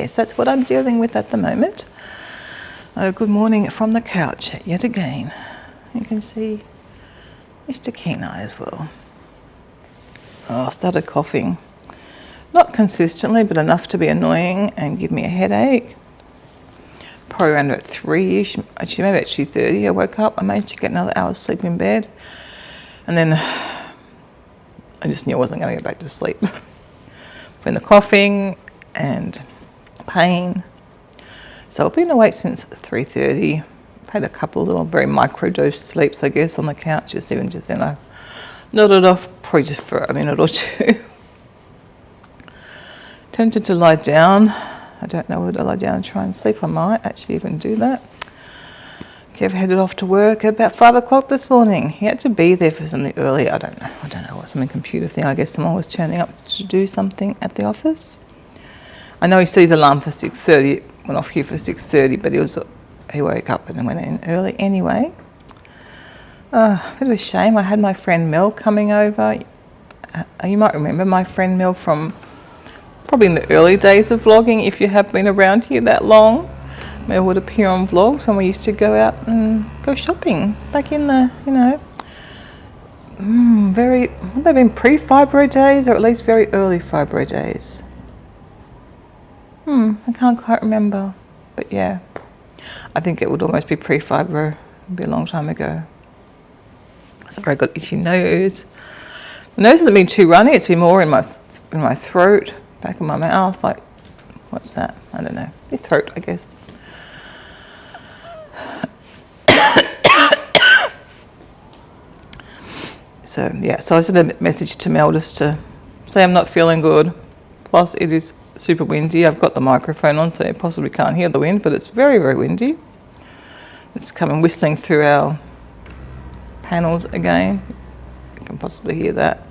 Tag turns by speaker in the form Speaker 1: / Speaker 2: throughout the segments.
Speaker 1: yes, that's what I'm dealing with at the moment. Good morning from the couch yet again. You can see Mr. Kenai as well. I started coughing. Not consistently, but enough to be annoying and give me a headache. Probably around about 3-ish, actually maybe at 2:30 I woke up. I managed to get another hour's sleep in bed. And then I just knew I wasn't going to go back to sleep. Between the coughing and pain. So I've been awake since 3:30. I've had a couple of little very micro-dose sleeps, I guess, on the couch. Just then I nodded off, probably just for a minute or two. Tempted to lie down. I don't know whether to lie down and try and sleep. I might actually even do that. Kev headed off to work at about 5 o'clock this morning. He had to be there for something early. I don't know what, some computer thing. I guess someone was turning up to do something at the office. I know he set his alarm for 6:30. Went off here for 6:30, but he woke up and went in early anyway. A bit of a shame. I had my friend Mel coming over. You might remember my friend Mel from probably in the early days of vlogging, if you have been around here that long. Mel would appear on vlogs when we used to go out and go shopping back in the, would they been pre-fibro days or at least very early fibro days? I can't quite remember, but yeah, I think it would almost be pre-fibro. It'd be a long time ago. Sorry, I got itchy nose. The nose hasn't been too runny. It's been more in my throat, back of my mouth. Like, what's that? I don't know. Your throat, I guess. So I sent a message to Mel just to say I'm not feeling good. Plus, it is super windy. I've got the microphone on, so you possibly can't hear the wind, but it's very, very windy. It's coming whistling through our panels again. You can possibly hear that.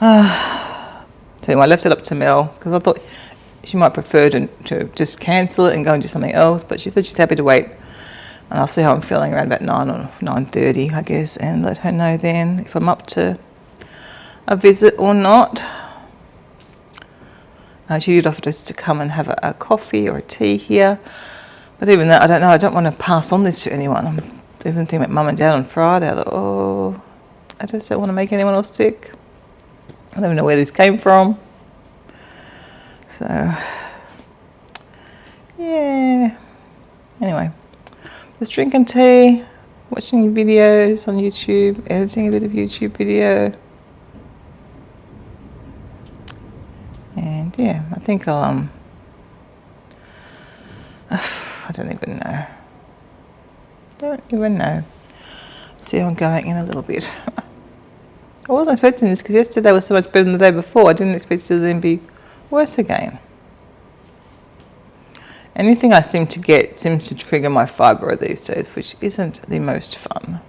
Speaker 1: So anyway, I left it up to Mel because I thought she might prefer to just cancel it and go and do something else, but she said she's happy to wait. And I'll see how I'm feeling around about 9 or 9:30, I guess, and let her know then if I'm up to a visit or not. She did offer us to come and have a coffee or a tea here. But even that, I don't know. I don't want to pass on this to anyone. I'm even thinking about Mum and Dad on Friday. I thought, I just don't want to make anyone else sick. I don't even know where this came from. So, yeah. Anyway, just drinking tea, watching videos on YouTube, editing a bit of YouTube video. And yeah, I think I'll, I don't even know. See how I'm going in a little bit. I wasn't expecting this because yesterday was so much better than the day before. I didn't expect it to then be worse again. Anything I seem to get seems to trigger my fibro these days, which isn't the most fun.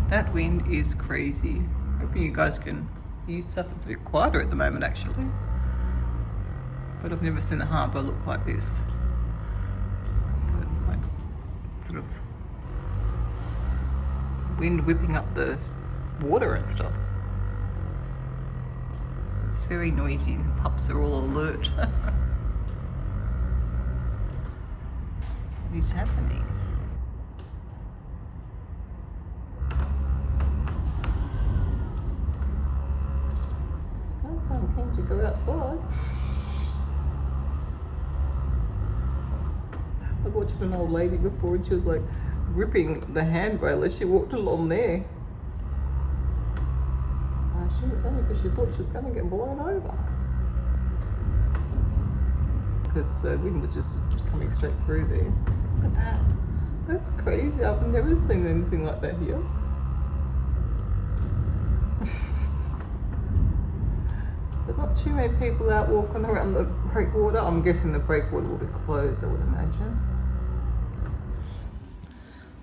Speaker 1: That wind is crazy. Hoping you guys can hear stuff. It's a bit quieter at the moment actually. But I've never seen the harbour look like this. Like sort of wind whipping up the water and stuff. It's very noisy. The pups are all alert. What is happening? Someone came to go outside. I was watching an old lady before and she was like gripping the handrail as she walked along there. She was only because she thought she was going to get blown over. Because the wind was just coming straight through there. Look at that. That's crazy. I've never seen anything like that here. There's not too many people out walking around the breakwater. I'm guessing the breakwater will be closed, I would imagine.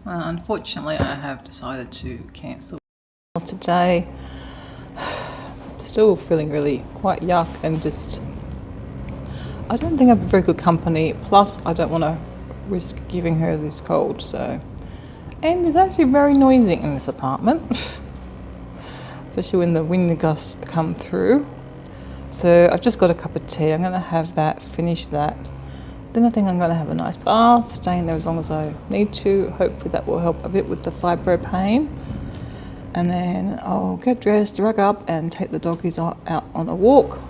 Speaker 1: Well, unfortunately, I have decided to cancel today. Still feeling really quite yuck and just, I don't think I'm very good company. Plus, I don't want to risk giving her this cold. So, and it's actually very noisy in this apartment, especially when the wind gusts come through. So I've just got a cup of tea. I'm going to have that, finish that. Then I think I'm going to have a nice bath, stay in there as long as I need to. Hopefully that will help a bit with the fibro pain. And then I'll get dressed, rug up, and take the doggies out on a walk.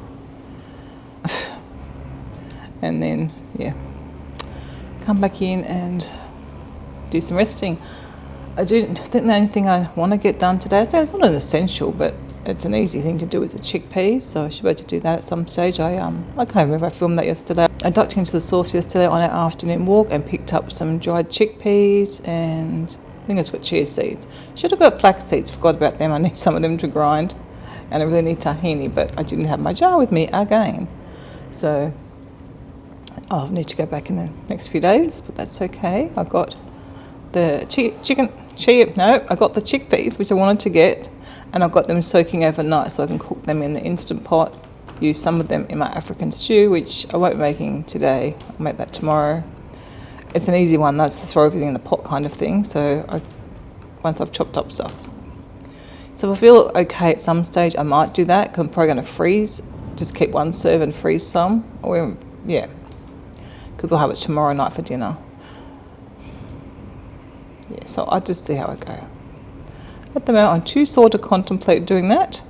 Speaker 1: And then, yeah, come back in and do some resting. I think the only thing I want to get done today, it's not an essential, but it's an easy thing to do with the chickpeas, so I should be able to do that at some stage. I can't remember, I filmed that yesterday. I ducked into the source yesterday on our afternoon walk and picked up some dried chickpeas and I think it's got chia seeds. Should have got flax seeds, forgot about them. I need some of them to grind and I really need tahini, but I didn't have my jar with me again. So I'll need to go back in the next few days, but that's okay. I got the I got the chickpeas, which I wanted to get, and I've got them soaking overnight so I can cook them in the Instant Pot, use some of them in my African stew, which I won't be making today. I'll make that tomorrow. It's an easy one, that's to throw everything in the pot kind of thing, so once I've chopped up stuff. So if I feel okay at some stage, I might do that, because I'm probably going to freeze, just keep one serve and freeze some, or yeah, because we'll have it tomorrow night for dinner. Yeah, so I'll just see how I go. At the moment, I'm too sore to contemplate doing that.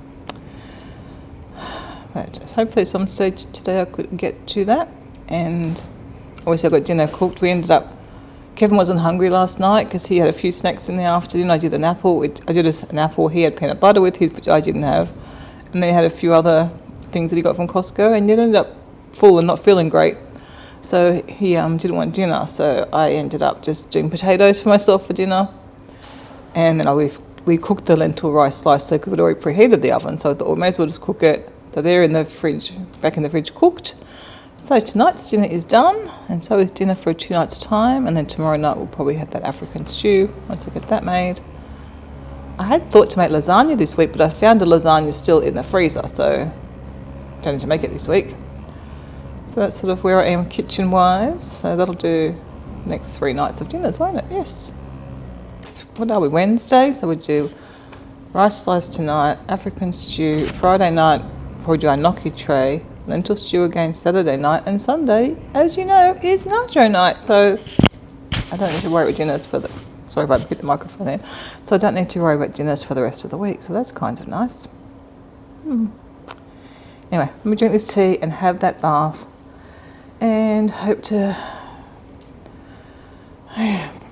Speaker 1: But hopefully at some stage today I could get to that. And obviously I got dinner cooked. Kevin wasn't hungry last night because he had a few snacks in the afternoon. I did an apple. He had peanut butter with his, which I didn't have. And then he had a few other things that he got from Costco. And he ended up full and not feeling great. So he didn't want dinner. So I ended up just doing potatoes for myself for dinner. And then we cooked the lentil rice slice, so we'd already preheated the oven, so I thought we may as well just cook it. So they're in the fridge, back in the fridge, cooked. So tonight's dinner is done, and so is dinner for 2 nights' time, and then tomorrow night we'll probably have that African stew once I get that made. I had thought to make lasagna this week, but I found the lasagna still in the freezer, so I don't need to make it this week. So that's sort of where I am kitchen-wise. So that'll do next 3 nights of dinners, won't it? Yes. What are we, Wednesday? So we do rice slice tonight, African stew. Friday night, probably do our gnocchi tray, lentil stew again Saturday night, and Sunday, as you know, is nacho night. So I don't need to worry about dinners sorry if I hit the microphone there. So I don't need to worry about dinners for the rest of the week. So that's kind of nice. Anyway, let me drink this tea and have that bath, and hope to.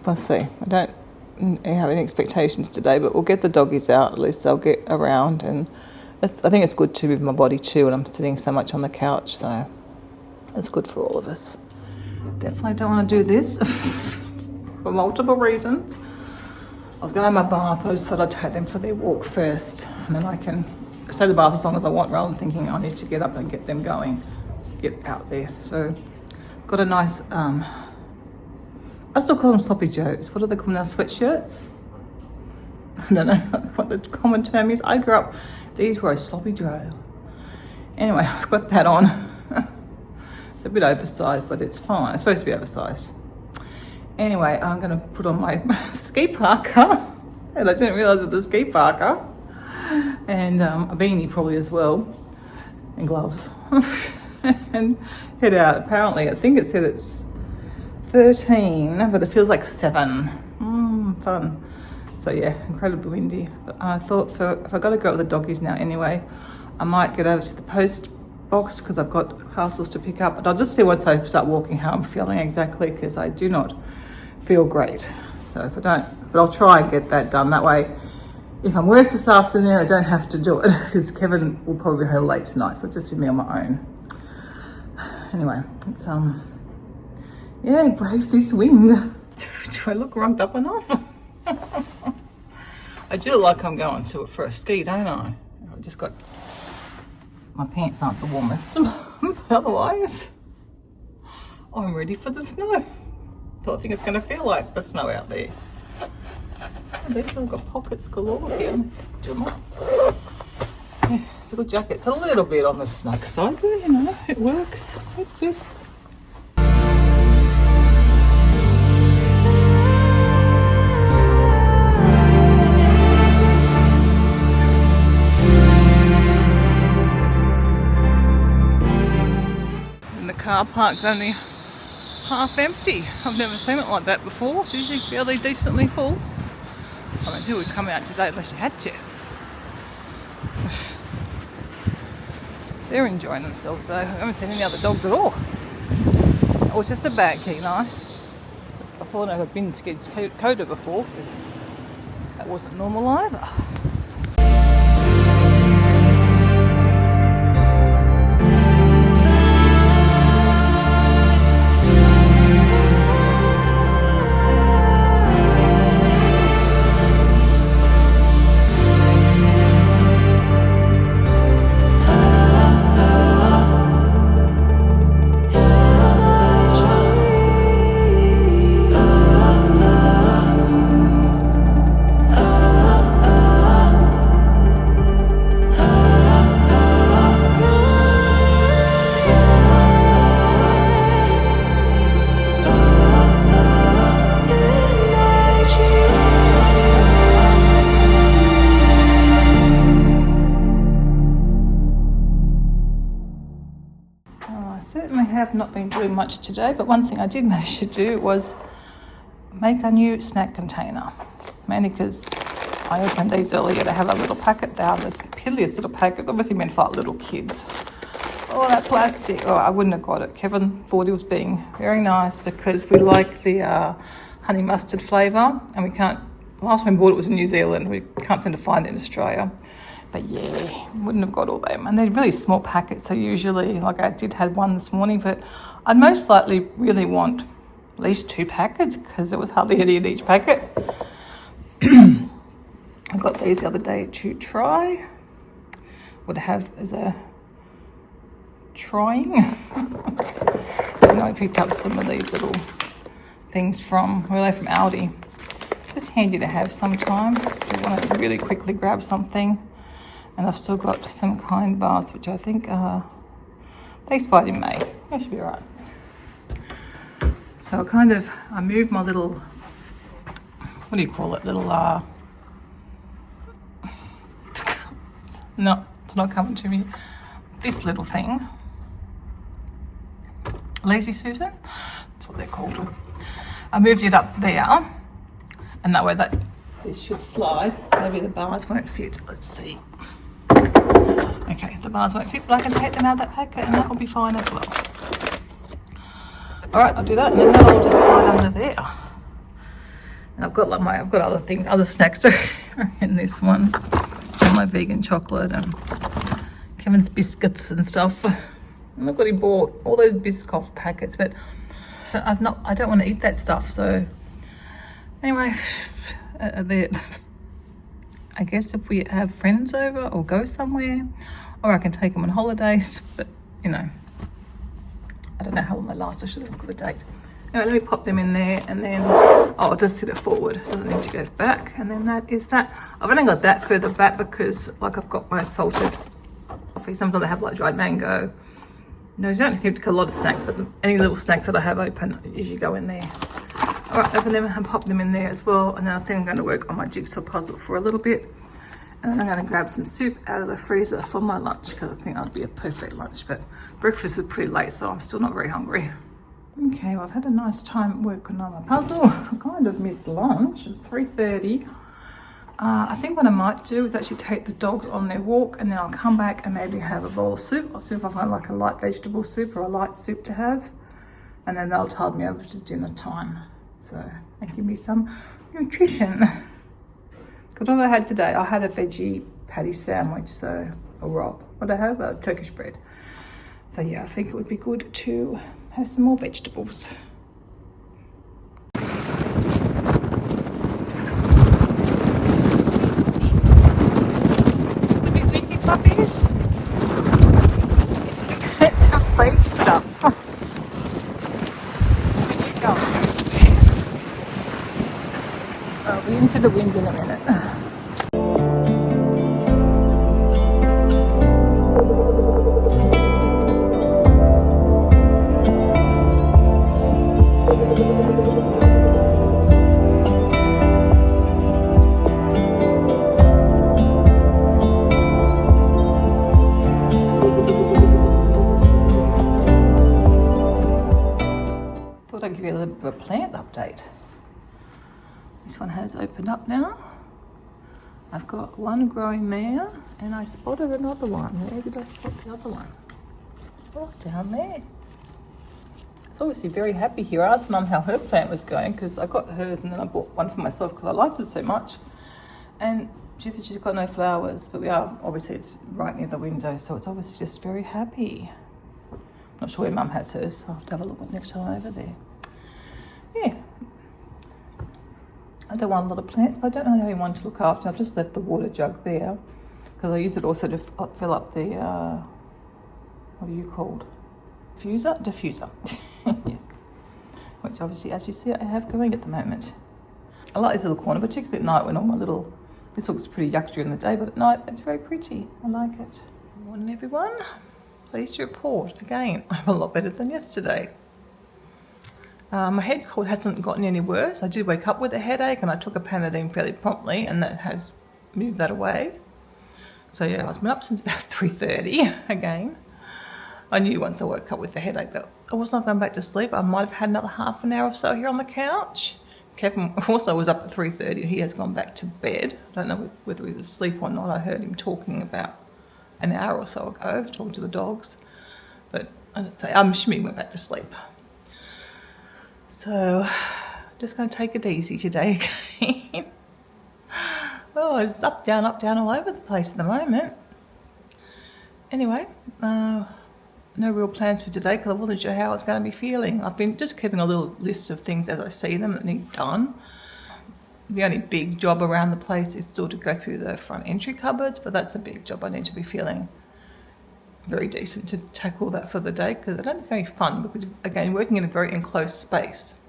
Speaker 1: Let's see. I don't have any expectations today, but we'll get the doggies out. At least they'll get around, and I think it's good to move my body too. And I'm sitting so much on the couch, so it's good for all of us. Definitely don't want to do this for multiple reasons. I was going to have my bath, but I just thought I'd take them for their walk first, and then I can stay in the bath as long as I want, rather than thinking I need to get up and get them going, get out there. So got a nice I still call them sloppy joes. What do they call them now? Sweatshirts? I don't know what the common term is. I grew up, these were a sloppy joe. Anyway, I've got that on. It's a bit oversized, but it's fine. It's supposed to be oversized. Anyway, I'm going to put on my ski parka. And I didn't realise it was a ski parka. And a beanie probably as well. And gloves. And head out. Apparently, I think it said it's 13, but it feels like 7. Fun. So yeah, incredibly windy. But I thought if I got to go with the doggies now anyway, I might get over to the post box because I've got parcels to pick up. But I'll just see once I start walking how I'm feeling exactly, because I do not feel great. So if I don't, but I'll try and get that done. That way, if I'm worse this afternoon, I don't have to do it, because Kevin will probably be home late tonight, so it'll just be me on my own. Anyway, it's yeah, brave this wind. Do I look rugged up enough? I do look like I'm going to it for a ski, don't I? I just got, my pants aren't the warmest, but otherwise, I'm ready for the snow. So I think it's going to feel like the snow out there. And these have got pockets galore here. Yeah, it's a good jacket. It's a little bit on the snug side, but you know, it works. It fits. And the car park's only half empty. I've never seen it like that before. It's usually fairly decently full. I mean, who would come out today unless you had to? They're enjoying themselves though. I haven't seen any other dogs at all. It was just a bad key knife. I thought I had been scared coder before, because that wasn't normal either. Have not been doing much today, but one thing I did manage to do was make a new snack container, mainly because I opened these earlier to have a little packet there. This pilliest little packet, obviously meant for little kids. Oh, that plastic. Oh, I wouldn't have got it. Kevin thought he was being very nice because we like the honey mustard flavour, and we can't, last time we bought it was in New Zealand. We can't seem to find it in Australia. But yeah, wouldn't have got all them. And they're really small packets, so usually, like I did have one this morning, but I'd most likely really want at least 2 packets, because there was hardly any in each packet. I got these the other day to try. Would have as a trying. I picked up some of these little things from, where are they, from Aldi. Just handy to have sometimes if you want to really quickly grab something. And I've still got some kind bars, which I think they expired in May. That should be all right. So I moved my little, what do you call it, little, no, it's not coming to me. This little thing, Lazy Susan, that's what they're called. I moved it up there, and that way this should slide. Maybe the bars won't fit, let's see. Okay, the bars won't fit, but I can take them out of that packet and that will be fine as well. All right, I'll do that, and then that'll just slide under there. And I've got other things, other snacks too in this one. And my vegan chocolate and Kevin's biscuits and stuff. And I've got him bought all those Biscoff packets, but I don't want to eat that stuff. So anyway, I guess if we have friends over or go somewhere, or I can take them on holidays, but you know, I don't know how long they last. I should have looked at the date. Anyway, let me pop them in there, and then I'll just sit it forward. It doesn't need to go back. And then that is that. I've only got that further back because, like, I've got my salted coffee. Sometimes I have like dried mango. No, you don't have to get a lot of snacks, but any little snacks that I have open usually go in there. All right, open them and pop them in there as well. And then I think I'm going to work on my jigsaw puzzle for a little bit. And then I'm going to grab some soup out of the freezer for my lunch, because I think that'll be a perfect lunch. But breakfast is pretty late, so I'm still not very hungry. Okay, well, I've had a nice time working on my puzzle. I kind of missed lunch. It's 3:30. I think what I might do is actually take the dogs on their walk, and then I'll come back and maybe have a bowl of soup. I'll see if I find like a light vegetable soup or a light soup to have, and then they'll tide me over to dinner time. So, and give me some nutrition. Because what I had today, I had a veggie patty sandwich, so, or rob. What I have? Turkish bread. So yeah, I think it would be good to have some more vegetables. Puppies. It's the cat to face put up. Where you going? I'll be into the wind in a minute. Thought I'd give you a little bit of a plant update. This one has opened up now. I've got one growing there, and I spotted another one. Where did I spot the other one? Oh, down there. It's obviously very happy here. I asked Mum how her plant was going, because I got hers and then I bought one for myself because I liked it so much. And she said she's got no flowers, but obviously it's right near the window, so it's obviously just very happy. Not sure where Mum has hers. I'll have to have a look next time I'm over there. Yeah. I don't want a lot of plants, but I don't know the only one to look after. I've just left the water jug there because I use it also to fill up the, what are you called? Diffuser. Yeah. Which obviously, as you see, I have going at the moment. I like this little corner, particularly at night when all my little, this looks pretty yuck during the day, but at night it's very pretty. I like it. Good morning, everyone. Pleased to report, again, I'm a lot better than yesterday. My head cold hasn't gotten any worse. I did wake up with a headache and I took a Panadine fairly promptly, and that has moved that away. So yeah, I've been up since about 3:30 again. I knew once I woke up with the headache that I was not going back to sleep. I might have had another half an hour or so here on the couch. Kevin also was up at 3:30. He has gone back to bed. I don't know whether he was asleep or not. I heard him talking about an hour or so ago, talking to the dogs. But I'm assuming he went back to sleep. So, just going to take it easy today again. Oh, it's up, down, all over the place at the moment. Anyway, no real plans for today because I wasn't sure how I was going to be feeling. I've been just keeping a little list of things as I see them that need done. The only big job around the place is still to go through the front entry cupboards, but that's a big job. I need to be feeling very decent to tackle that for the day because I don't think it's going to be fun because, again, working in a very enclosed space.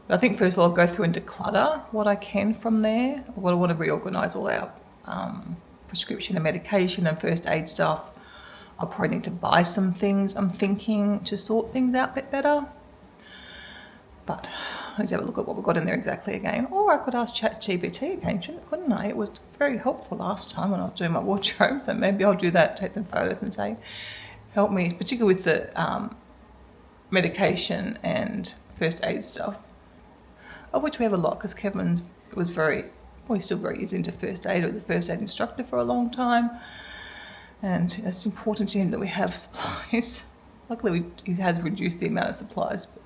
Speaker 1: But I think first of all I'll go through and declutter what I can from there. What I want to reorganise all our prescription and medication and first aid stuff. I'll probably need to buy some things, I'm thinking, to sort things out a bit better. But I need to have a look at what we've got in there exactly again. Or I could ask ChatGPT again, couldn't I? It was very helpful last time when I was doing my wardrobe, so maybe I'll do that, take some photos and say, help me, particularly with the medication and first aid stuff, of which we have a lot because Kevin was he's still very easy into first aid, or the first aid instructor for a long time. And it's important to him that we have supplies. Luckily, he has reduced the amount of supplies, but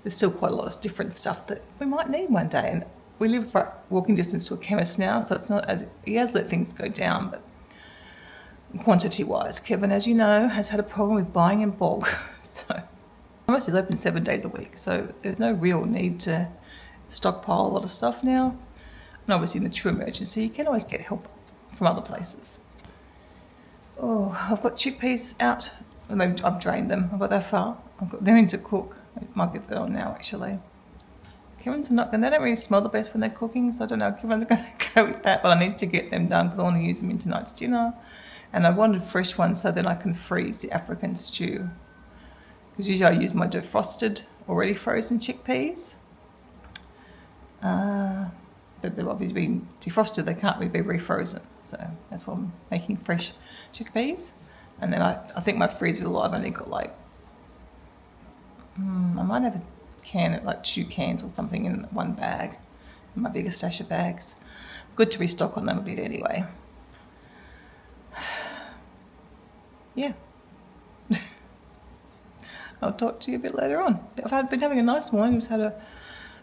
Speaker 1: there's still quite a lot of different stuff that we might need one day. And we live walking distance to a chemist now, so it's not as he has let things go down, but quantity-wise, Kevin, as you know, has had a problem with buying in bulk. So almost is open 7 days a week, so there's no real need to stockpile a lot of stuff now. And obviously, in the true emergency, you can always get help from other places. Oh, I've got chickpeas out. I've drained them. I've got that far. I've got them in to cook. I might get that on now, actually. Kevin's not going. They don't really smell the best when they're cooking, so I don't know if Kevin's going to go with that. But I need to get them done because I want to use them in tonight's dinner. And I wanted fresh ones so then I can freeze the African stew. Because usually I use my defrosted, already frozen chickpeas. But they've obviously been defrosted. They can't really be refrozen. So that's why I'm making fresh chickpeas. And then I think my freezer I've only got like, I might have a can of like 2 cans or something in one bag, in my bigger stash of bags. good to restock on them a bit anyway. Yeah. I'll talk to you a bit later on. I've been having a nice morning.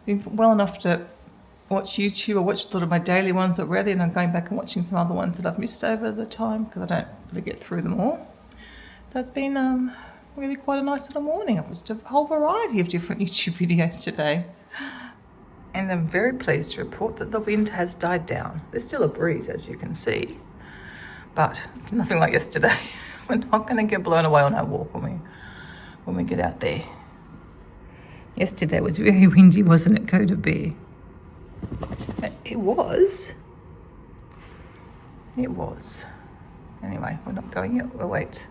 Speaker 1: Been well enough to watch YouTube. I watched a lot of my daily ones already, and I'm going back and watching some other ones that I've missed over the time because I don't really get through them all. So it's been really quite a nice little morning. I've watched a whole variety of different YouTube videos today. And I'm very pleased to report that the wind has died down. There's still a breeze, as you can see, but it's nothing like yesterday. We're not going to get blown away on our walk when we get out there. Yesterday was very windy, wasn't it, Coda Bear? It was. It was. Anyway, we're not going yet. We'll wait.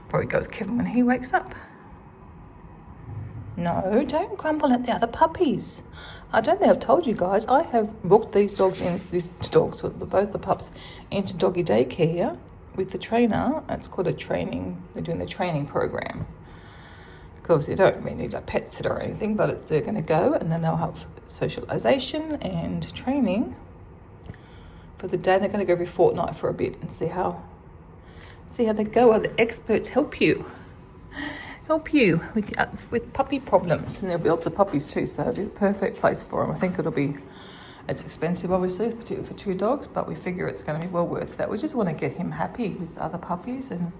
Speaker 1: Probably go with Kevin when he wakes up. No, don't grumble at the other puppies. I don't think I've told you guys, I have booked these dogs, both the pups, into doggy daycare with the trainer. It's called a training, they're doing the training program. Because they don't really need a pet sitter or anything, but they're going to go and then they'll have socialisation and training for the day. They're going to go every fortnight for a bit and see how they go. Or the experts help you with puppy problems, and there'll be lots of puppies too, so it'll be the perfect place for them. I think it's expensive obviously, particularly for 2 dogs, but we figure it's going to be well worth that. We just want to get him happy with other puppies and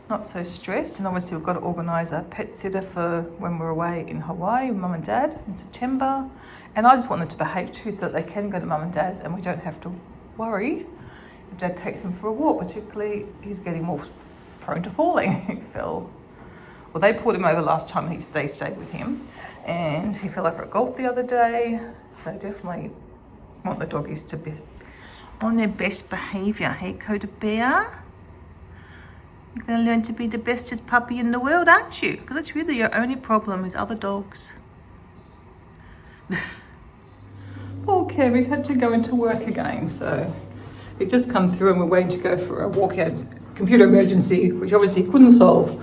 Speaker 1: not so stressed. And obviously we've got to organise a pet sitter for when we're away in Hawaii with Mum and Dad in September. And I just want them to behave too, so that they can go to Mum and Dad's and we don't have to worry if Dad takes them for a walk. Particularly, he's getting more prone to falling. He fell. Well, they pulled him over last time they stayed with him, and he fell over at golf the other day. So definitely want the doggies to be on their best behaviour. Hey, Coda Bear? You're going to learn to be the bestest puppy in the world, aren't you? Because that's really your only problem is other dogs. Poor Kev, he's had to go into work again, so it just come through and we're waiting to go for a walk-out computer emergency, which obviously he couldn't solve.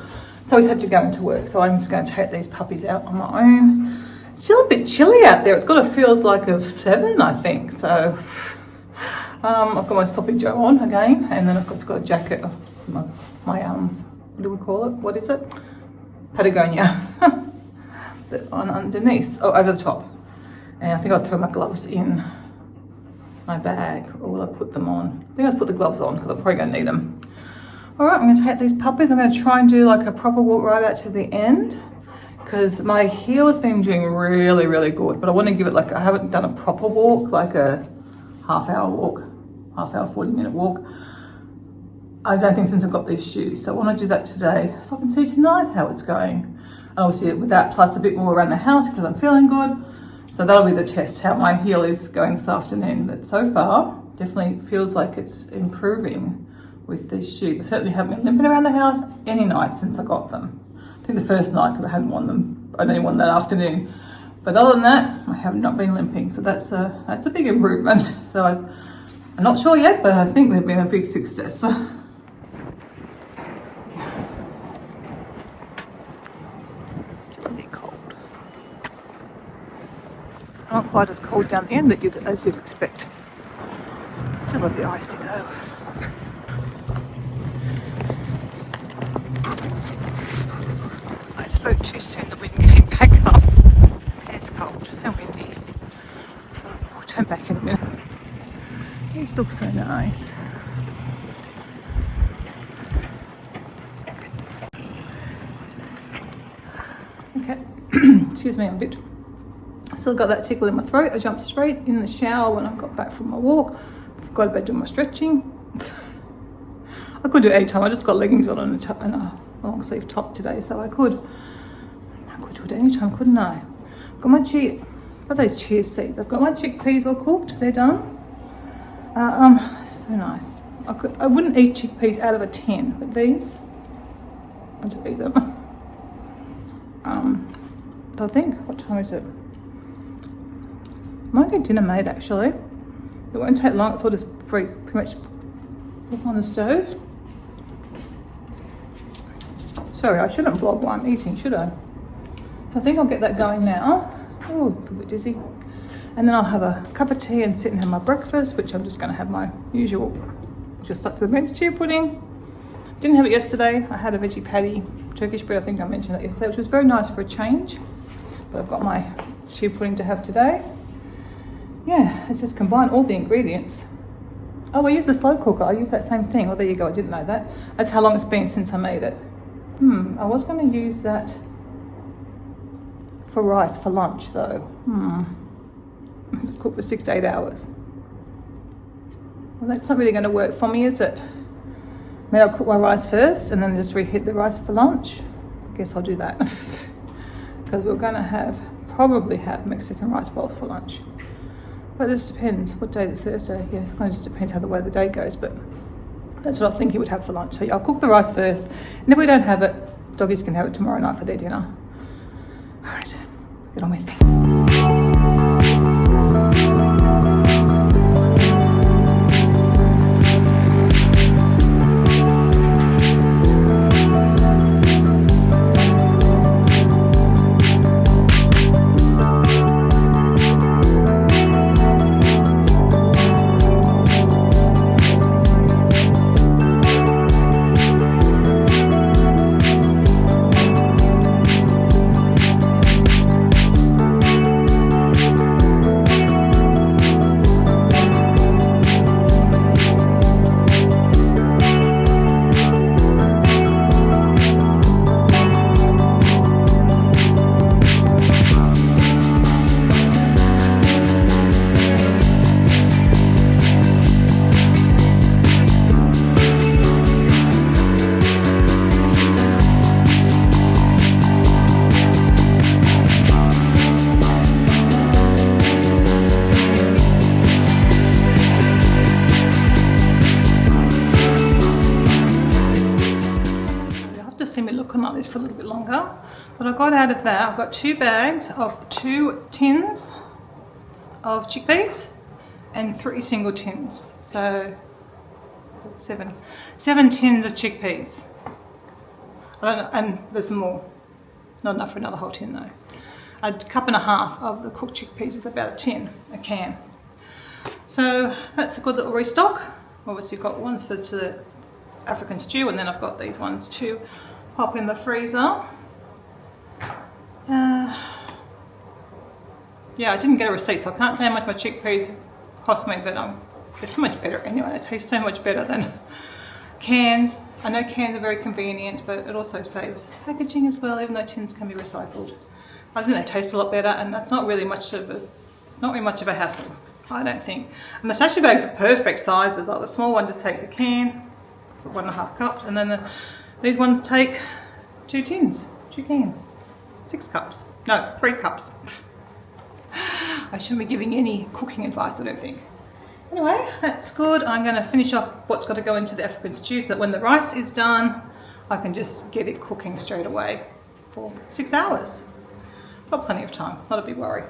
Speaker 1: So he's had to go into work. So I'm just going to take these puppies out on my own. It's still a bit chilly out there. It's got a feels like of 7, I think. So I've got my Sloppy Joe on again, and then I've just got a jacket of my what do we call it? What is it? Patagonia. On underneath, over the top. And I think I'll throw my gloves in my bag, or will I put them on? I think I'll put the gloves on because I'm probably going to need them. All right, I'm going to take these puppies. I'm going to try and do like a proper walk right out to the end because my heel has been doing really, really good. But I want to give it I haven't done a proper walk, like a half-hour walk, 40-minute walk. I don't think since I've got these shoes. So I want to do that today so I can see tonight how it's going. And obviously with that, plus a bit more around the house because I'm feeling good. So that'll be the test, how my heel is going this afternoon. But so far, definitely feels like it's improving with these shoes. I certainly haven't been limping around the house any night since I got them. I think the first night because I hadn't worn them. I only worn that afternoon. But other than that, I have not been limping. So that's a big improvement. So I'm not sure yet, but I think they've been a big success. Not quite as cold down the end as you'd expect. Still a bit icy though. I spoke too soon, the wind came back up. It's cold and windy. So I'll turn back in a minute. These look so nice. Okay, excuse me, I'm a bit. Still got that tickle in my throat. I jumped straight in the shower when I got back from my walk. Forgot about doing my stretching. I could do it any time. I just got leggings on and a long sleeve top today, so I could do it any time, couldn't I? Got my what are those chia seeds? I've got my chickpeas all cooked. They're done. So nice. I wouldn't eat chickpeas out of a 10, but these, I just eat them. So I think, what time is it? Might get dinner made actually. It won't take long. It's all just pretty much cook on the stove. Sorry, I shouldn't vlog while I'm eating, should I? So I think I'll get that going now. Oh, a bit dizzy. And then I'll have a cup of tea and sit and have my breakfast, which I'm just going to have my usual, just stuck to the French chia pudding. Didn't have it yesterday. I had a veggie patty, Turkish bread, I think I mentioned that yesterday, which was very nice for a change. But I've got my chia pudding to have today. Yeah, it's just combine all the ingredients. Oh, I use the slow cooker. I use that same thing. Oh, there you go. I didn't know that. That's how long it's been since I made it. I was going to use that for rice for lunch, though. It's cooked for 6 to 8 hours. Well, that's not really going to work for me, is it? Maybe I'll cook my rice first and then just reheat the rice for lunch. I guess I'll do that. Because we're going to probably have Mexican rice bowls for lunch. But it just depends. What day is it? Thursday? Yeah, it kind of just depends how the way the day goes. But that's what I think he would have for lunch. So yeah, I'll cook the rice first. And if we don't have it, doggies can have it tomorrow night for their dinner. All right, get on with things. For a little bit longer. What I got out of that, I've got 2 bags of 2 tins of chickpeas and 3 single tins. So 7 tins of chickpeas. And there's more. Not enough for another whole tin though. A cup and a half of the cooked chickpeas is about a can. So that's a good little restock. Obviously you've got ones for the African stew, and then I've got these ones too. Pop in the freezer. Yeah, I didn't get a receipt, so I can't tell how much my chickpeas cost me, but they're so much better anyway. They taste so much better than cans. I know cans are very convenient, but it also saves packaging as well, even though tins can be recycled. I think they taste a lot better, and that's not really much of a hassle, I don't think. And the sachet bags are perfect sizes. Like the small one just takes a can, 1.5 cups, and then these ones take 2 cans, 6 cups. No, 3 cups. I shouldn't be giving any cooking advice, I don't think. Anyway, that's good. I'm going to finish off what's got to go into the African stew so that when the rice is done, I can just get it cooking straight away for 6 hours. Got plenty of time, not a big worry.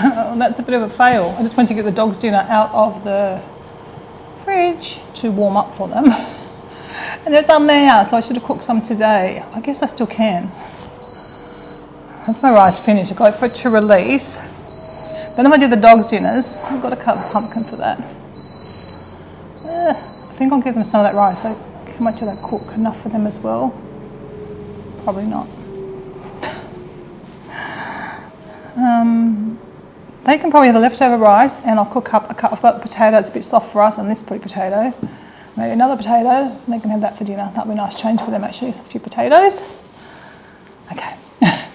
Speaker 2: That's a bit of a fail. I just went to get the dog's dinner out of the fridge to warm up for them. And they're done now, so I should have cooked some today. I guess I still can. That's my rice finished. I've got for it to release. Then if I do the dog's dinners, I've got to cut a pumpkin for that. I think I'll give them some of that rice. So how much did I cook? Enough for them as well? Probably not. They can probably have the leftover rice, and I'll cook up a cup. I've got a potato that's a bit soft for us, and this pretty potato. Maybe another potato, and they can have that for dinner. That'll be a nice change for them actually, so a few potatoes. Okay,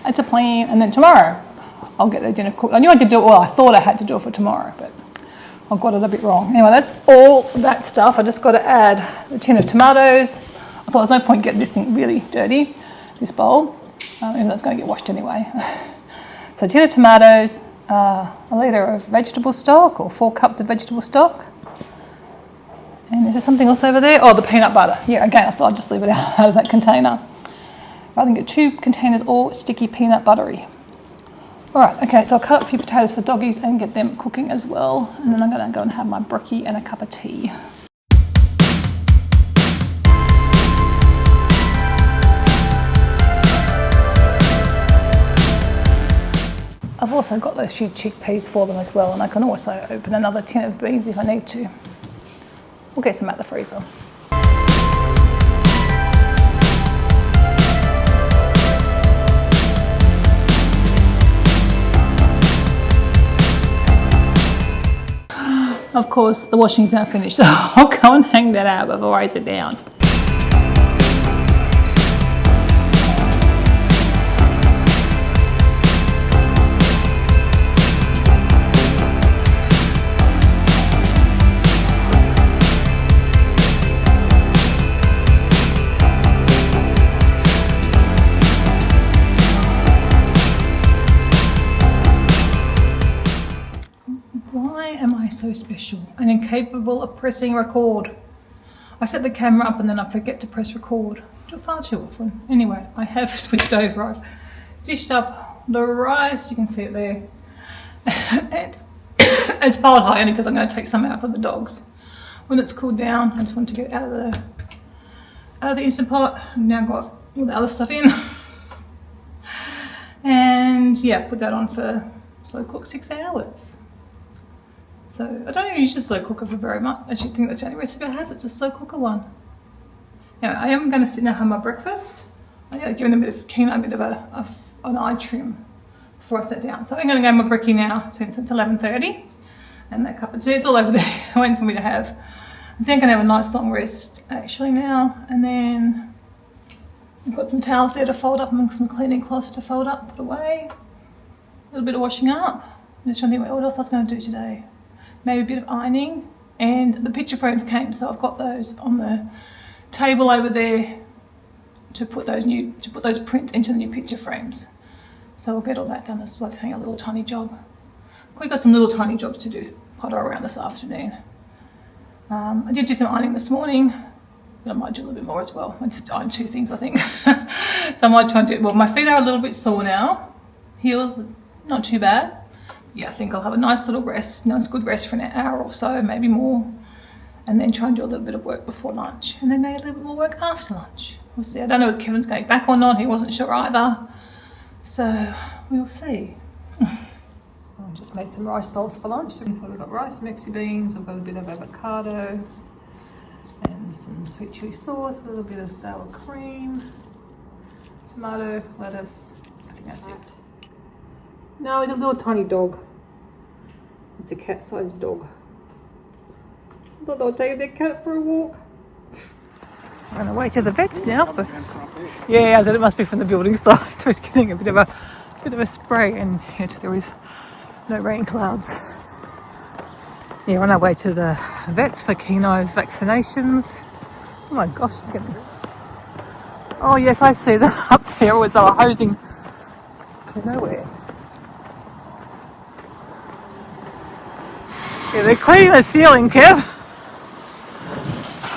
Speaker 2: that's a plan. And then tomorrow, I'll get their dinner cooked. I knew I had to do it, well, I thought I had to do it for tomorrow, but I got it a bit wrong. Anyway, that's all that stuff. I just got to add the tin of tomatoes. I thought there's no point getting this thing really dirty, this bowl, even though it's going to get washed anyway. So tin of tomatoes, a litre of vegetable stock, or 4 cups of vegetable stock. And is there something else over there? Oh, the peanut butter. Yeah, again, I thought I'd just leave it out of that container, rather than get 2 containers all sticky peanut buttery. All right, okay, so I'll cut up a few potatoes for doggies and get them cooking as well. And then I'm going to go and have my brekkie and a cup of tea. I've also got those few chickpeas for them as well, and I can also open another tin of beans if I need to. We'll get some out the freezer. Of course, the washing's now finished, so I'll go and hang that out before I sit down. So special and incapable of pressing record. I set the camera up and then I forget to press record. I do it far too often. Anyway, I have switched over. I've dished up the rice, you can see it there. And it's piled high only because I'm going to take some out for the dogs. When it's cooled down, I just want to get it out of the Instant Pot. I've now got all the other stuff in. And yeah, put that on for slow cook 6 hours. So I don't usually slow cooker for very much. I actually think that's the only recipe I have. It's the slow cooker one. Now I am going to sit now and have my breakfast. I'm going to give it a bit of quinoa, a bit of an eye trim before I sit down. So I'm going to go my brekkie now since it's 11:30, and that cup of tea is all over there waiting for me to have. I think I'm going to have a nice long rest actually now, and then I've got some towels there to fold up and some cleaning cloths to fold up, put away. A little bit of washing up. I'm just trying to think what else I was going to do today. Maybe a bit of ironing, and the picture frames came, so I've got those on the table over there to put those prints into the new picture frames. So I'll get all that done as well. I think a little tiny job. We've got some little tiny jobs to do, potter around this afternoon. I did do some ironing this morning, but I might do a little bit more as well. I just ironed 2 things, I think. So I might try and do it. Well, my feet are a little bit sore now. Heels, not too bad. Yeah, I think I'll have a nice little rest, nice good rest for an hour or so, maybe more, and then try and do a little bit of work before lunch, and then maybe a little bit more work after lunch. We'll see. I don't know if Kevin's going back or not. He wasn't sure either, so we'll see. I just made some rice bowls for lunch. So we've got rice, mixy beans. I've got a bit of avocado and some sweet chili sauce, a little bit of sour cream, tomato, lettuce. I think that's it. No, it's a little tiny dog. It's a cat-sized dog. I thought they were taking their cat for a walk. I'm on the way to the vets now. But yeah, I thought it must be from the building site. We're getting a bit of a spray, and yet there is no rain clouds. Yeah, we're on our way to the vets for Kino's vaccinations. Oh my gosh, look at them. Oh yes, I see them up there as they were hosing to nowhere. Yeah, they're cleaning the ceiling, Kev.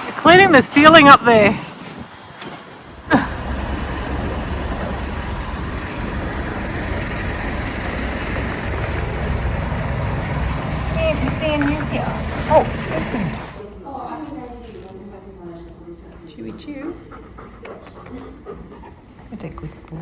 Speaker 2: They're cleaning the ceiling up there. seeing you here. Oh, chewy chew.
Speaker 1: What a good boy.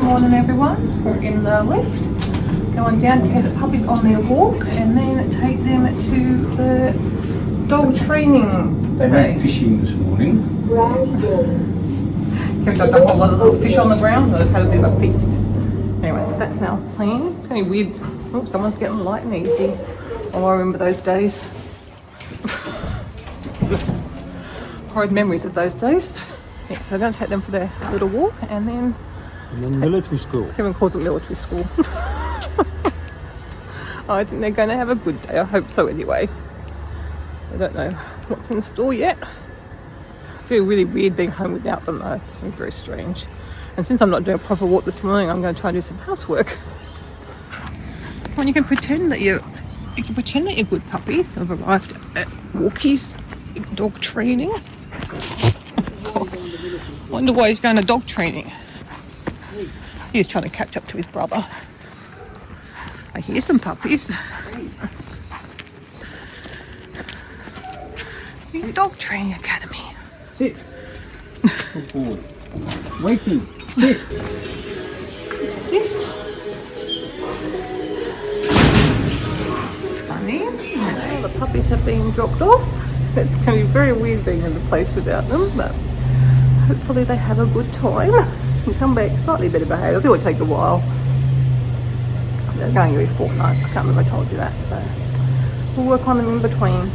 Speaker 2: Morning everyone, we're in the lift, going down to take the puppies on their walk and then take them to the dog training.
Speaker 3: They went fishing this morning.
Speaker 2: Kept a whole lot of little fish on the ground, they've had a bit of a feast. Anyway, that's now clean. It's going to be weird. Oh, someone's getting light and easy. Oh, I remember those days. Horrid memories of those days. Yeah, so I'm going to take them for their little walk and then
Speaker 3: Military school.
Speaker 2: Kevin calls it military school. I think they're going to have a good day. I hope so anyway. I don't know what's in store yet. It's going to be really weird being home without them though. It's going to be very strange. And since I'm not doing a proper walk this morning, I'm going to try and do some housework. Well, you can pretend that you're good puppies. I've arrived at Walkies dog training. Wonder why he's going to dog training. He's trying to catch up to his brother. I hear some puppies. Dog training academy.
Speaker 3: Sit. Good boy. Waiting. Sit.
Speaker 2: This is funny, isn't it? Well, the puppies have been dropped off. It's going to be very weird being in the place without them, but hopefully they have a good time and come back slightly better behaved. I think it would take a while. They're going every fortnight. I can't remember if I told you that, so we'll work on them in between.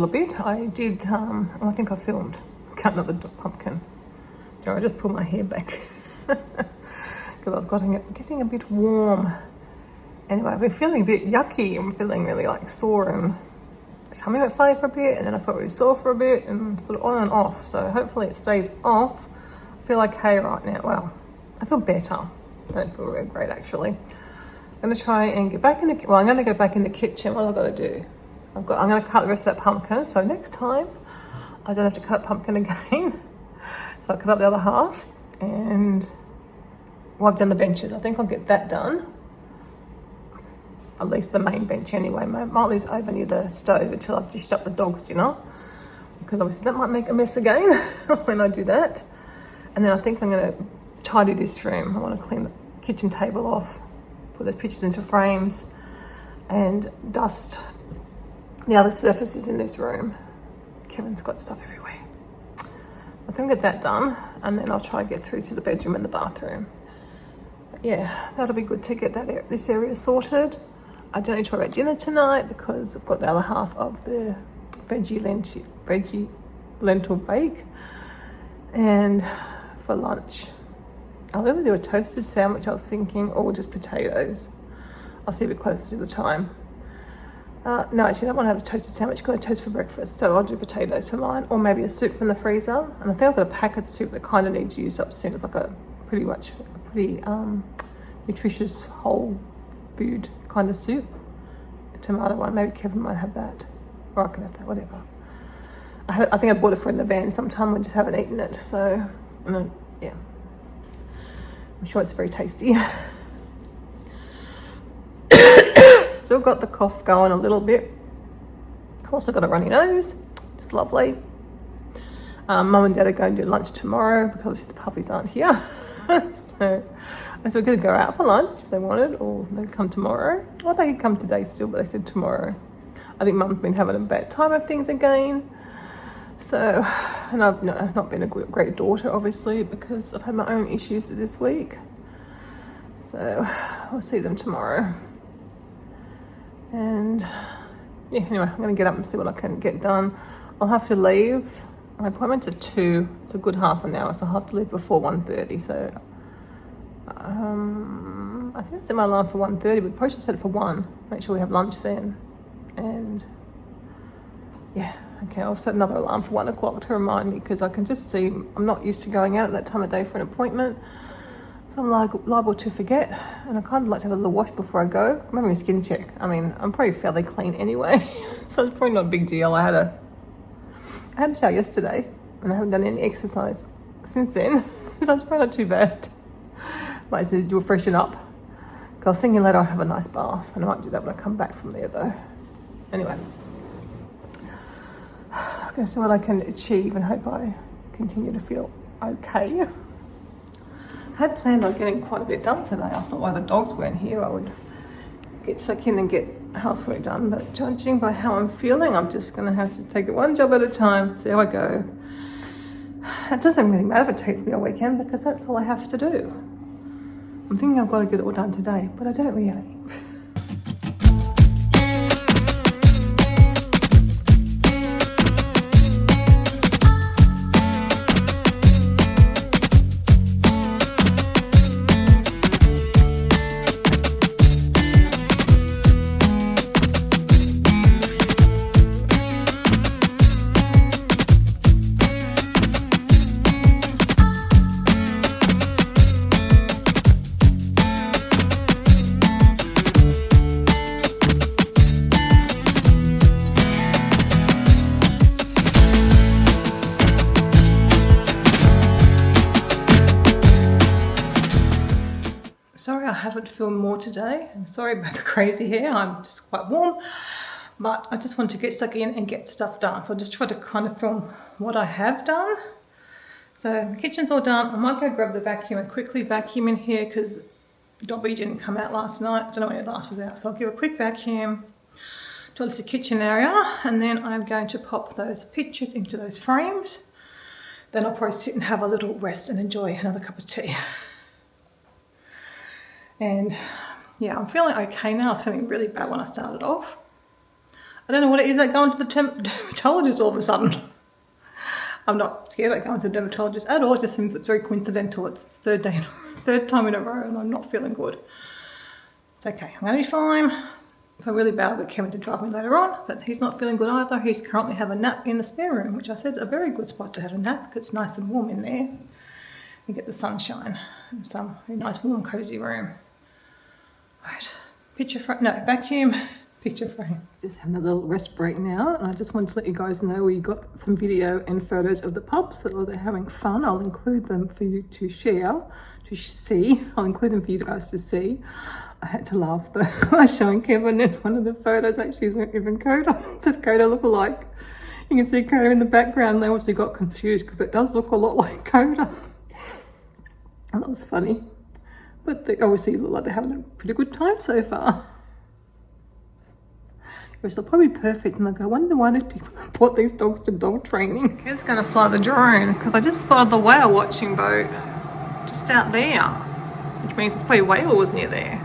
Speaker 2: little bit. I did, I think I filmed cutting up the pumpkin. I just pulled my hair back because I was getting a bit warm. Anyway, I've been feeling a bit yucky. I'm feeling really like sore and tummy went funny for a bit, and then I felt really sore for a bit, and sort of on and off. So hopefully it stays off. I feel okay right now. Well, I feel better. I don't feel really great actually. I'm going to try and get back in the. Well, I'm going to go back in the kitchen. What I've got to do? I'm going to cut the rest of that pumpkin. So next time, I don't have to cut pumpkin again. So I'll cut up the other half, and I've done the benches. I think I'll get that done. At least the main bench anyway. Might leave over near the stove until I've dished up the dog's dinner, because obviously that might make a mess again when I do that. And then I think I'm going to tidy this room. I want to clean the kitchen table off, put those pictures into frames, and dust the other surfaces in this room. Kevin's got stuff everywhere. I think I'll get that done, and then I'll try to get through to the bedroom and the bathroom. But yeah, that'll be good to get this area sorted. I don't need to worry about dinner tonight because I've got the other half of the veggie lentil bake. And for lunch, I'll either do a toasted sandwich, I was thinking, or just potatoes. I'll see a bit closer to the time. No, actually, I don't want to have a toasted sandwich because I toast for breakfast, so I'll do potatoes for mine, or maybe a soup from the freezer. And I think I've got a packet soup that kind of needs used up soon. It's like a pretty nutritious whole food kind of soup. A tomato one, maybe Kevin might have that, or I can have that, whatever. I think I bought it for in the van sometime. We just haven't eaten it, so yeah, I'm sure it's very tasty. Still got the cough going a little bit. I've also got a runny nose. It's lovely. Mum and Dad are going to do lunch tomorrow because obviously the puppies aren't here. So we're going to go out for lunch if they wanted, or they come tomorrow. Or they could come today still, but they said tomorrow. I think Mum's been having a bad time of things again. So, and I've not been a great daughter, obviously, because I've had my own issues this week. So I'll see them tomorrow. And yeah, anyway, I'm going to get up and see what I can get done. I'll have to leave. My appointment's at 2. It's a good half an hour, so I'll have to leave before 1:30. So I think I set my alarm for 1:30, but probably should set it for 1. Make sure we have lunch then. And yeah, okay, I'll set another alarm for 1 o'clock to remind me, because I can just see I'm not used to going out at that time of day for an appointment. So I'm liable to forget, and I kind of like to have a little wash before I go. I'm having a skin check. I mean, I'm probably fairly clean anyway, so it's probably not a big deal. I had a shower yesterday, and I haven't done any exercise since then, so it's probably not too bad. Might as well do a freshen up. Because I was thinking later I'll have a nice bath, and I might do that when I come back from there though. Anyway, I'm going to see what I can achieve and hope I continue to feel okay. I had planned on getting quite a bit done today. I thought while the dogs weren't here I would get stuck in and get housework done, but judging by how I'm feeling, I'm just going to have to take it one job at a time, see how I go. It doesn't really matter if it takes me a weekend, because that's all I have to do. I'm thinking I've got to get it all done today, but I don't really. Sorry I haven't filmed more today. I'm sorry about the crazy hair. I'm just quite warm. But I just want to get stuck in and get stuff done. So I just try to kind of film what I have done. So the kitchen's all done. I might go grab the vacuum and quickly vacuum in here because Dobby didn't come out last night. I don't know when it last was out. So I'll give a quick vacuum to the kitchen area. And then I'm going to pop those pictures into those frames. Then I'll probably sit and have a little rest and enjoy another cup of tea. And yeah, I'm feeling okay now. I was feeling really bad when I started off. I don't know what it is about going to the dermatologist all of a sudden. I'm not scared about going to the dermatologist at all. It just seems it's very coincidental. It's the third time in a row and I'm not feeling good. It's okay. I'm going to be fine. If I'm really bad, I'll get Kevin to drive me later on. But he's not feeling good either. He's currently having a nap in the spare room, which I said a very good spot to have a nap because it's nice and warm in there. You get the sunshine and some very nice warm cozy room. Right. Vacuum. Picture frame. Just have another little rest break now, and I just wanted to let you guys know we got some video and photos of the pups that they're having fun. I'll include them for you to share, to see. I'll include them for you guys to see. I had to laugh though. I was showing Kevin in one of the photos, actually isn't even Coda. It says Coda look alike. You can see Coda in the background. They obviously got confused because it does look a lot like Coda. And that was funny. But they obviously look like they're having a pretty good time so far. Which they'll probably be perfect, and they'll go, I wonder why these people brought these dogs to dog training. Kev's going to fly the drone because I just spotted the whale watching boat just out there, which means it's probably whales near there.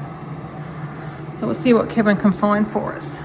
Speaker 2: So we'll see what Kevin can find for us.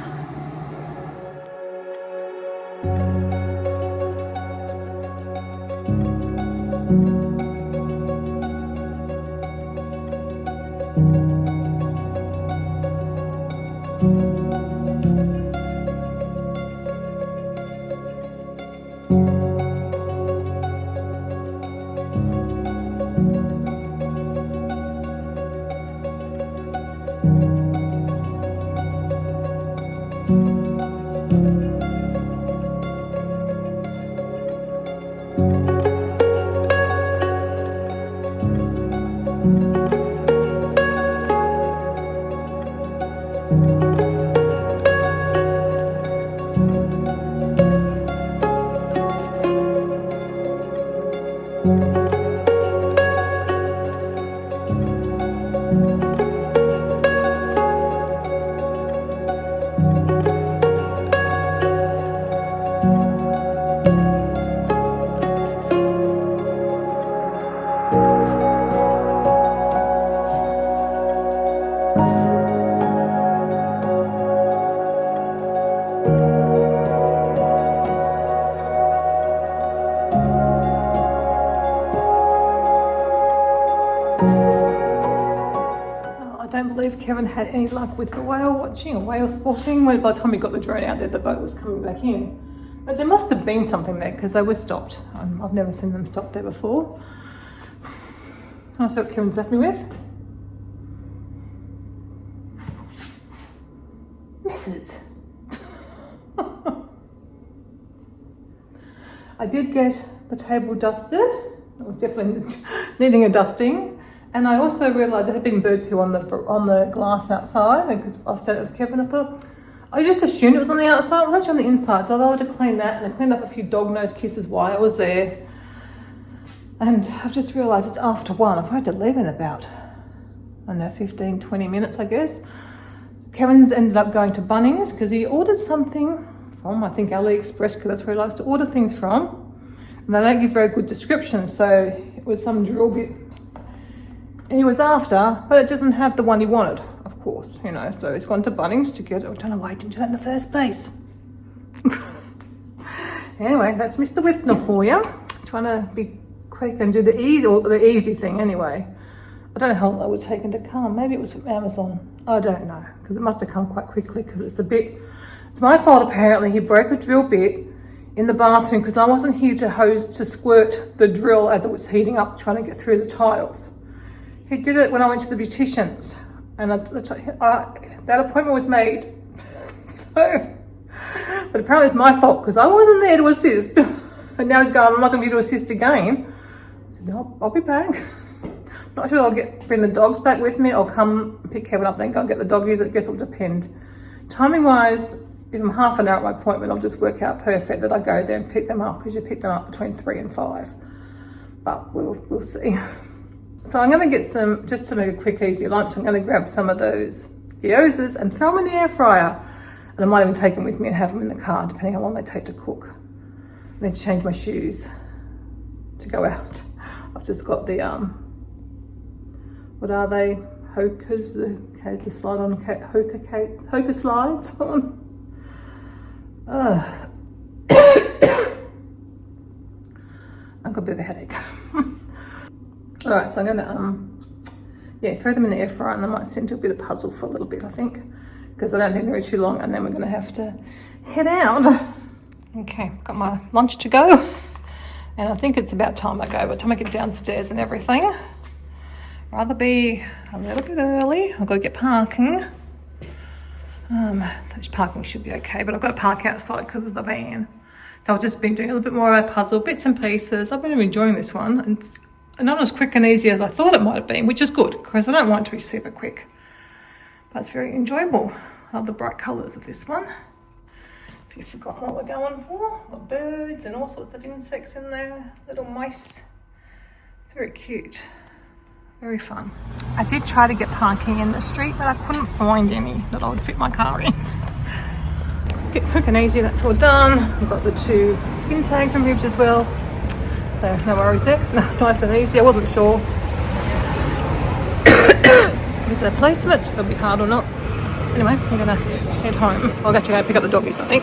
Speaker 2: I don't believe Kevin had any luck with the whale watching or whale spotting. By the time he got the drone out there, the boat was coming back in. But there must have been something there because they were stopped. I've never seen them stop there before. I'll see what Kevin's left me with. Misses. I did get the table dusted. It was definitely needing a dusting. And I also realised there had been bird poo on the glass outside, because I said it was Kevin. I thought, I just assumed it was on the outside. It was actually on the inside, so I had to clean that, and I cleaned up a few dog nose kisses while I was there. And I've just realised it's after 1. I've had to leave in about, I don't know, 15, 20 minutes, I guess. So Kevin's ended up going to Bunnings because he ordered something from, I think, AliExpress, because that's where he likes to order things from. And they don't give very good descriptions, so it was some drill bit. And he was after, but it doesn't have the one he wanted, of course, you know. So he's gone to Bunnings to get it. I don't know why he didn't do that in the first place. Anyway, that's Mr. Withner for you. Trying to be quick and do the easy thing anyway. I don't know how long that would have taken to come. Maybe it was from Amazon. I don't know, because it must have come quite quickly because it's my fault apparently. He broke a drill bit in the bathroom because I wasn't here to squirt the drill as it was heating up, trying to get through the tiles. He did it when I went to the beautician's, and that appointment was made. So, but apparently it's my fault because I wasn't there to assist. And now he's going, I'm not going to be able to assist again. I said, no, I'll be back. Not sure I'll bring the dogs back with me. I'll come pick Kevin up, then go and get the doggies. I guess it'll depend. Timing wise, if I'm half an hour at my appointment, I'll just work out perfect that I go there and pick them up, because you pick them up between 3 and 5. But we'll see. So I'm going to get some, just to make a quick, easy lunch, I'm going to grab some of those gyozas and throw them in the air fryer. And I might even take them with me and have them in the car, depending on how long they take to cook. And then change my shoes to go out. I've just got the, what are they? Hokas, the slide on, Hoka slides on. I've got a bit of a headache. All right, so I'm gonna throw them in the air fryer, and I might send to a bit of puzzle for a little bit, I think, because I don't think they're too long, and then we're gonna have to head out. Okay, got my lunch to go, and I think it's about time I go. By the time I get downstairs and everything, rather be a little bit early. I've got to get parking. Those parking should be okay, but I've got to park outside because of the van. So I've just been doing a little bit more of a puzzle, bits and pieces. I've been really enjoying this one. It's not as quick and easy as I thought it might have been, which is good because I don't want it to be super quick. But it's very enjoyable. I love the bright colours of this one. If you've forgotten what we're going for, got birds and all sorts of insects in there, little mice. It's very cute, very fun. I did try to get parking in the street, but I couldn't find any that I would fit my car in. Quick and easy, that's all done. I've got the 2 skin tags removed as well, so no worries there. Nice and easy. I wasn't sure is their placement, it'll be hard or not. Anyway, I'm gonna head home. I'll actually go pick up the doggies, I think.